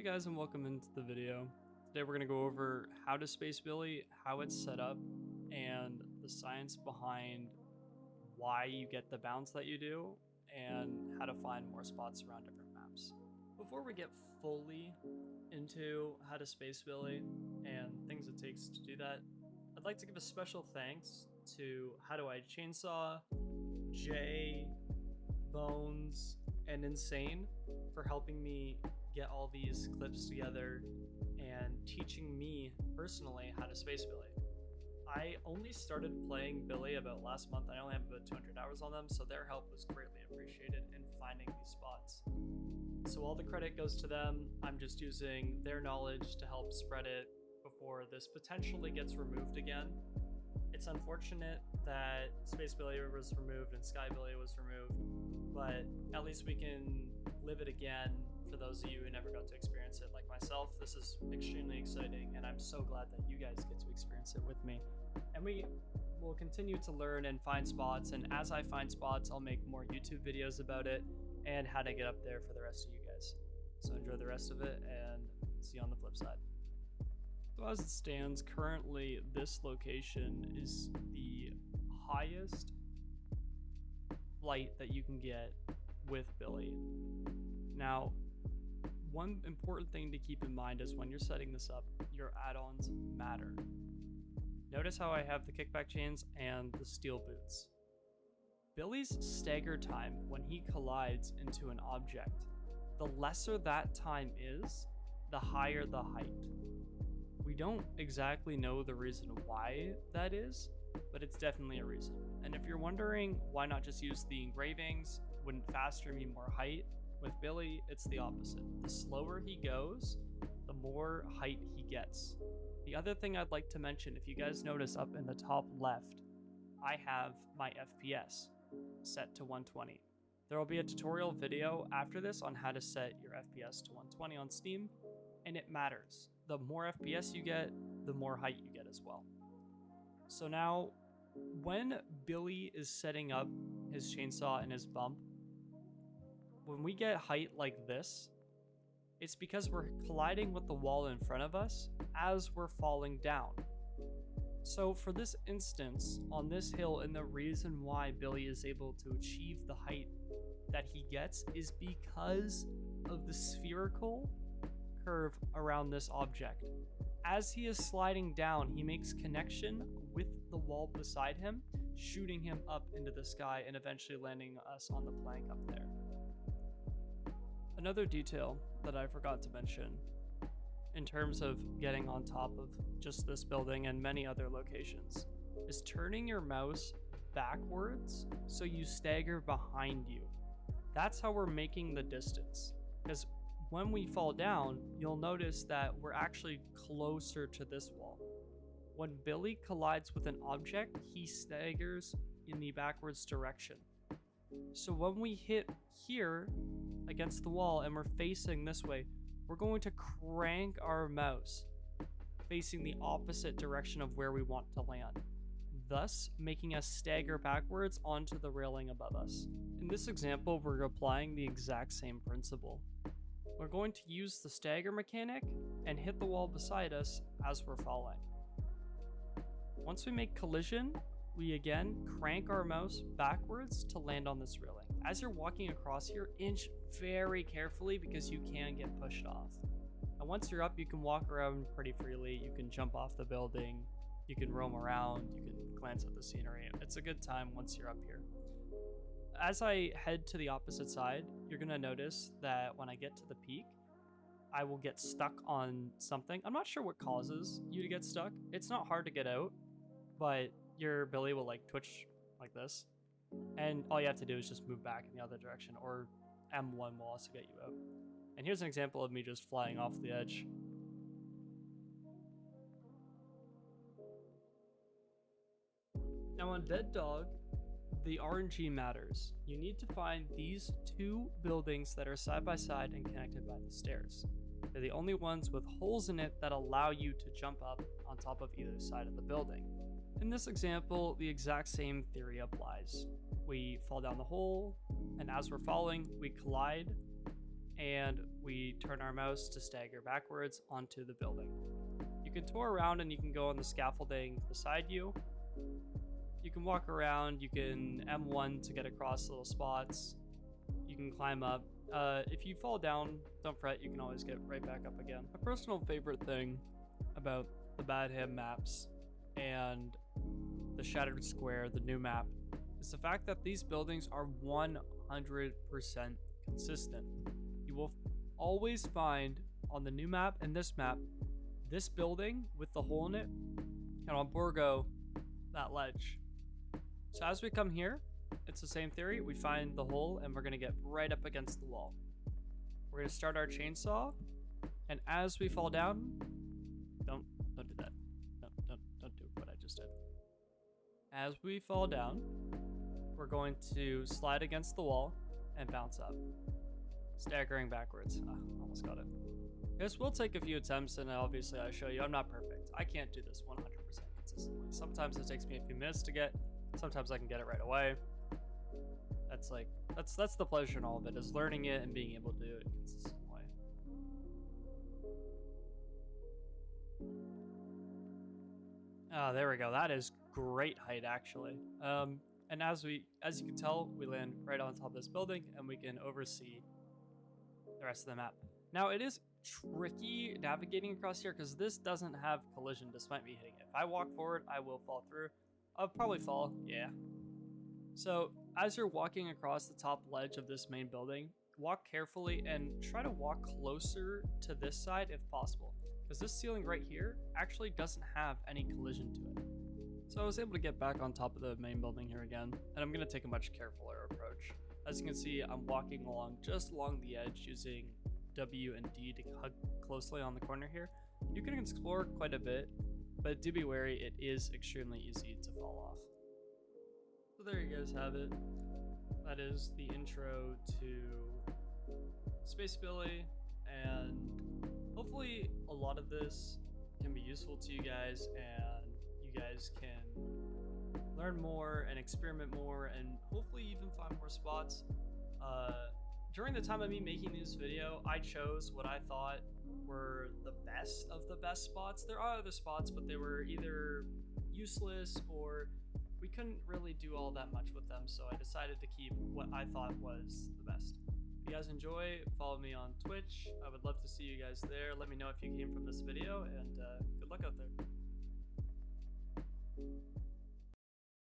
Hey guys, and welcome into the video. Today we're going to go over how to space Billy, how it's set up, and the science behind why you get the bounce that you do, and how to find more spots around different maps. Before we get fully into how to space Billy and things it takes to do that, I'd like to give a special thanks to How Do I Chainsaw, Jay, Bones, and Insane for helping me get all these clips together and teaching me personally how to space Billy. I only started playing Billy about last month. I only have about 200 hours on them, so their help was greatly appreciated in finding these spots. So all the credit goes to them. I'm just using their knowledge to help spread it before this potentially gets removed again. It's unfortunate that Space Billy was removed and Sky Billy was removed, but at least we can live it again for those of you who never got to experience it like myself. This is extremely exciting, and I'm so glad that you guys get to experience it with me. And we will continue to learn and find spots, and as I find spots, I'll make more YouTube videos about it and how to get up there for the rest of you guys. So enjoy the rest of it, and see you on the flip side. So as it stands, currently this location is the highest flight that you can get with Billy. Now, one important thing to keep in mind is when you're setting this up, your add-ons matter. Notice how I have the kickback chains and the steel boots. Billy's stagger time when he collides into an object, the lesser that time is, the higher the height. We don't exactly know the reason why that is, but it's definitely a reason. And if you're wondering why not just use the engravings, wouldn't faster mean more height? With Billy, it's the opposite. The slower he goes, the more height he gets. The other thing I'd like to mention, if you guys notice up in the top left, I have my FPS set to 120. There will be a tutorial video after this on how to set your FPS to 120 on Steam, and it matters. The more FPS you get, the more height you get as well. So now, when Billy is setting up his chainsaw and his bump, when we get height like this, it's because we're colliding with the wall in front of us as we're falling down. So for this instance, on this hill, and the reason why Billy is able to achieve the height that he gets is because of the spherical curve around this object. As he is sliding down, he makes connection with the wall beside him, shooting him up into the sky and eventually landing us on the plank up there. Another detail that I forgot to mention in terms of getting on top of just this building and many other locations is turning your mouse backwards so you stagger behind you. That's how we're making the distance, because when we fall down, you'll notice that we're actually closer to this wall. When Billy collides with an object, he staggers in the backwards direction. So when we hit here against the wall and we're facing this way, we're going to crank our mouse facing the opposite direction of where we want to land, thus making us stagger backwards onto the railing above us. In this example, we're applying the exact same principle. We're going to use the stagger mechanic and hit the wall beside us as we're falling. Once we make collision, we again crank our mouse backwards to land on this railing. As you're walking across here, inch very carefully because you can get pushed off. And once you're up, you can walk around pretty freely. You can jump off the building, you can roam around, you can glance at the scenery. It's a good time once you're up here. As I head to the opposite side, you're gonna notice that when I get to the peak, I will get stuck on something. I'm not sure what causes you to get stuck. It's not hard to get out, but your Billy will like twitch like this, and all you have to do is just move back in the other direction, or M1 will also get you out. And here's an example of me just flying off the edge. Now on Dead Dog, the RNG matters. You need to find these two buildings that are side by side and connected by the stairs. They're the only ones with holes in it that allow you to jump up on top of either side of the building. In this example, the exact same theory applies. We fall down the hole, and as we're falling, we collide and we turn our mouse to stagger backwards onto the building. You can tour around and you can go on the scaffolding beside you. You can walk around, you can M1 to get across little spots. You can climb up. If you fall down, don't fret, you can always get right back up again. My personal favorite thing about the Bad Ham maps and the Shattered Square, the new map, is the fact that these buildings are 100% consistent. You will always find on the new map and this map, this building with the hole in it, and on Borgo, that ledge. So as we come here, it's the same theory. We find the hole and we're gonna get right up against the wall. We're gonna start our chainsaw, and as we fall down, don't do that. Don't do what I just did. As we fall down, we're going to slide against the wall and bounce up, staggering backwards. Almost got it. This will take a few attempts, and obviously I show you I'm not perfect. I can't do this 100% consistently. Sometimes it takes me a few minutes to get. Sometimes I can get it right away. That's the pleasure in all of it, is learning it and being able to do it in a consistent way. There we go. That is great height, actually. And as you can tell, we land right on top of this building and we can oversee the rest of the map. Now, it is tricky navigating across here because this doesn't have collision despite me hitting it. If I walk forward, I will fall through. I'll probably fall, yeah. So as you're walking across the top ledge of this main building, walk carefully and try to walk closer to this side if possible, because this ceiling right here actually doesn't have any collision to it. So I was able to get back on top of the main building here again, and I'm going to take a much carefuler approach. As you can see, I'm walking just along the edge using W and D to hug closely on the corner here. You can explore quite a bit, but do be wary, it is extremely easy to fall off. So there you guys have it. That is the intro to Space Billy, and hopefully a lot of this can be useful to you guys, and you guys can learn more and experiment more and hopefully even find more spots. During the time of me making this video, I chose what I thought were the best of the best spots. There are other spots, but they were either useless or we couldn't really do all that much with them, so I decided to keep what I thought was the best. If you guys enjoy, follow me on Twitch. I would love to see you guys there. Let me know if you came from this video, and good luck out there.